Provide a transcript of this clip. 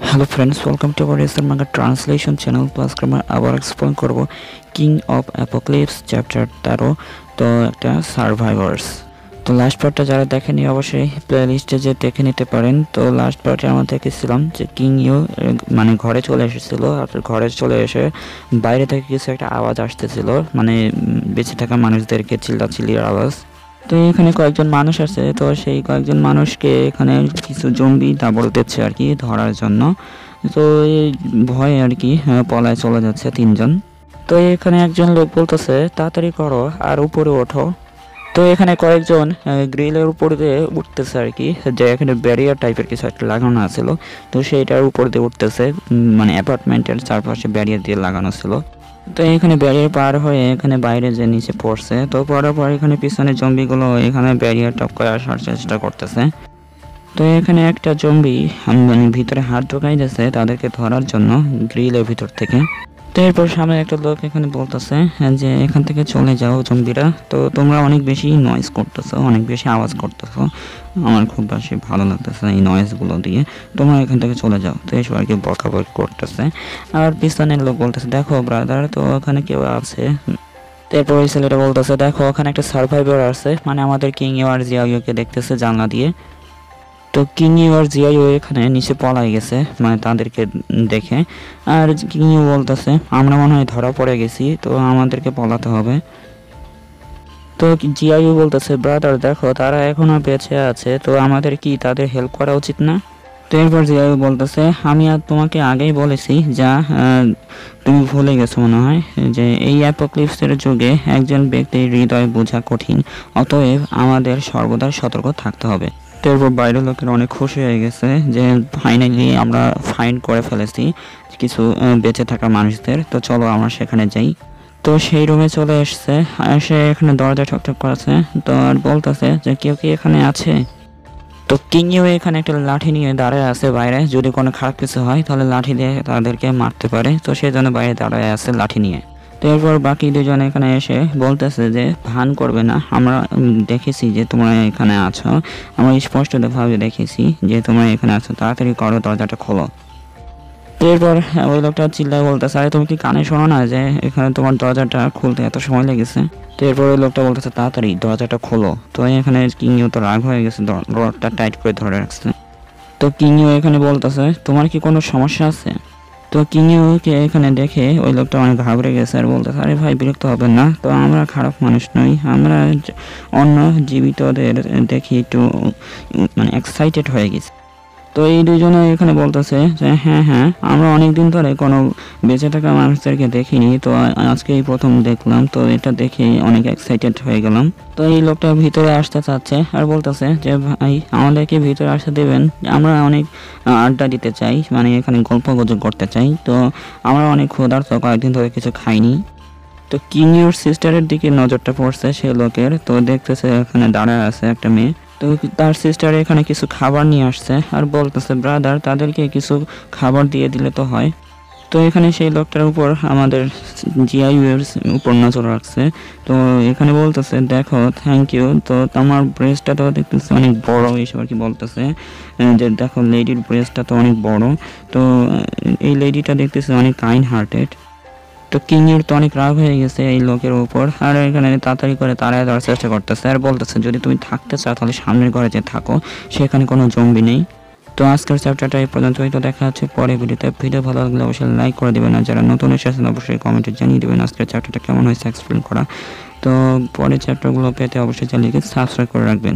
Hello friends, welcome to our SR manga translation channel. তো আজকে আমরা আবার এক্সপ্লেন করব কিং অফ অ্যাপোক্লিপস চ্যাপ্টার 13, তো একটা সার্ভাইভার্স। তো লাস্ট পার্টটা যারা দেখেনি অবশ্যই প্লে লিস্টে যে দেখে নিতে পারেন। তো লাস্ট পার্টে আমরা দেখেছিলাম যে কিং ইউ মানে ঘরে চলে এসেছিলো, আর ঘরে চলে এসে বাইরে থেকে কিছু একটা আওয়াজ আসতেছিল, মানে বেঁচে থাকা মানুষদেরকে চিল্লাচিল্লির আওয়াজ। তো এখানে কয়েকজন মানুষ আছে, তো সেই কয়েকজন মানুষকে এখানে কিছু জম্বি দাবড় দিচ্ছে আর কি ধরার জন্য। তো এই ভয়ে আর কি পলায় চলে যাচ্ছে তিনজন। তো এখানে একজন লোক বলতেছে তাড়াতাড়ি করো আর উপরে ওঠো। তো এখানে কয়েকজন গ্রিলের উপরে দিয়ে উঠতেছে আর কি, যে এখানে ব্যারিয়ার টাইপের কিছু একটা লাগানো ছিল, তো সেইটার উপর দিয়ে উঠতেছে। মানে অ্যাপার্টমেন্টের চারপাশে ব্যারিয়ার দিয়ে লাগানো ছিল। তো এখানে ব্যারিয়ার পার হয়ে এখানে বাইরে যে নিচে পড়ছে, তো পড়ার পর এখানে পিছনে জম্বিগুলো এখানে ব্যারিয়ার টপ করে আসার চেষ্টা করতেছে। তো এখানে একটা জম্বি মানে ভিতরে হাত ঢোকাই দিয়েছে তাদেরকে ধরার জন্য গ্রিলের ভিতর থেকে। তো এরপর সামনে একটা লোক এখানে বলতেছে যে এখান থেকে চলে যাও জম্বিরা, তো তোমরা অনেক বেশি নয়েজ করতেছো, অনেক বেশি আওয়াজ করতেছো, আমার খুব বেশি ভালো লাগতেছে এই নয়েজগুলো দিয়ে, তোমরা এখান থেকে চলে যাও। তো এইসব আর কি বকাবকি করতেছে। আর পিছনের লোক বলতেছে দেখো ব্রাদার, তো ওখানে কেউ আছে। তারপর ওই ছেলেটা বলতেছে দেখো ওখানে একটা সার্ভাইভার আছে, মানে আমাদের কিং ইউ আর জিয়াইউকে দেখতেছে জানলা দিয়ে। তো কিং ইউ আর জিয়াইউ এখানে নিচে পলাই গেছে মানে তাদেরকে দেখে। আর কিং ইউ বলতেছে আমরা মনে হয় ধরা পড়ে গেছি, তো আমাদেরকে পলাতে হবে। তো জিয়াইউ বলতেছে ব্রাদার দেখো তারা এখনো বেঁচে আছে, তো আমাদের কি তাদের হেল্প করা উচিত না? তো এরপর জিয়াইউ বলতেছে আমি আর তোমাকে আগেই বলেছি যা তুমি ভুলে গেছো মনে হয়, যে এই অ্যাপোক্লিপসের যুগে একজন ব্যক্তির হৃদয় বোঝা কঠিন, অতএব আমাদের সর্বদা সতর্ক থাকতে হবে। তো এরপর বাইরের লোকেরা অনেক খুশি হয়ে গেছে যে ফাইনালি আমরা ফাইন্ড করে ফেলেছি কিছু বেঁচে থাকা মানুষদের, তো চলো আমরা সেখানে যাই। তো সেই রুমে চলে এসছে, এসে এখানে দরজা ঠকঠক করেছে। তো আর বলতেছে যে কেউ কি এখানে আছে? তো কিং ইউ এখানে একটা লাঠি নিয়ে দাঁড়ায় আছে বাইরে, যদি কোনো খারাপ কিছু হয় তাহলে লাঠি দিয়ে তাদেরকে মারতে পারে, তো সেই জন্য বাইরে দাঁড়ায় আছে লাঠি নিয়ে। তো এরপর বাকি দুজন এখানে এসে বলতেছে যে ভান করবে না, আমরা দেখেছি যে তোমরা এখানে আছো, আমরা স্পষ্টভাবে দেখেছি যে তোমরা এখানে আছো, তাড়াতাড়ি করো দরজাটা খোলো। তো এরপর ওই লোকটা চিল্লায় বলতেছে আরে তুমি কি কানে শোনো না যে এখানে তোমার দরজাটা খুলতে এত সময় লেগেছে? তো এরপর ওই লোকটা বলতেছে তাড়াতাড়ি দরজাটা খোলো। তো এখানে কিং ইউ তো রাগ হয়ে গেছে, রডটা টাইট করে ধরে রাখছে। তো কিং ইউ এখানে বলতেছে তোমার কি কোনো সমস্যা আছে? তো কিং ইউকে এখানে দেখে ওই লোকটা অনেক ঘাবড়ে গেছে আর বলতেছে আরে ভাই বিরক্ত হবেন না, তো আমরা খারাপ মানুষ নই, আমরা অন্য জীবিতদের দেখি একটু মানে এক্সাইটেড হয়ে গেছি। তো এই দুজনে এখানে বলতেছে যে হ্যাঁ হ্যাঁ আমরা অনেকদিন ধরে কোনো বেঁচে থাকা মানুষদেরকে দেখিনি, তো আজকে এই প্রথম দেখলাম, তো এটা দেখে অনেক এক্সাইটেড হয়ে গেলাম। তো এই লোকটা ভিতরে আসতে চাচ্ছে আর বলতেছে যে ভাই আমাদেরকে ভিতরে আসতে দেবেন, আমরা অনেক আড্ডা দিতে চাই, মানে এখানে গল্প গুজব করতে চাই, তো আমরা অনেক ক্ষুধার্ত, কয়েকদিন ধরে কিছু খাইনি। তো কিং ইউর সিস্টারের দিকে নজরটা পড়ছে সে লোকের, তো দেখতেছে এখানে দাঁড়ায় আছে একটা মেয়ে। তো তার সিস্টার এখানে কিছু খাবার নিয়ে আসছে আর বলতেছে ব্রাদার তাদেরকে কিছু খাবার দিয়ে দিলে তো হয়। তো এখানে সেই লোকটার উপর আমাদের জিআইইউ এর উপর নজর রাখছে। তো এখানে বলতেছে দেখো থ্যাংক ইউ, তো তোমার ব্রেস্টটা তো দেখতেছে অনেক বড়, এইসব আর কি বলতেছে যে দেখো লেডির ব্রেস্টটা তো অনেক বড়, তো এই লেডিটা দেখতেছে অনেক কাইন্ড হার্টেড। তো কিং এর তো অনেক রাগ হয়ে গেছে এই লোকের উপর, আর এখানে তাড়াতাড়ি করে তাড়ায় দেওয়ার চেষ্টা করতেছে আর বলতেছে যদি তুমি থাকতে চাও তাহলে সামনের ঘরে যে থাকো, সেখানে কোনো জম্বি নেই। তো আজকের চ্যাপ্টারটা এই পর্যন্তই, তো দেখা হচ্ছে পরে ভিডিওতে। ভিডিও ভালো লাগলে অবশ্যই লাইক করে দেবেন, আর যারা নতুন এসেছেন অবশ্যই কমেন্টে জানিয়ে দেবেন আজকের চ্যাপ্টারটা কেমন হয়েছে এক্সপ্লেন করা। তো পরের চ্যাপ্টারগুলো পেতে অবশ্যই চ্যানেলকে সাবস্ক্রাইব করে রাখবেন।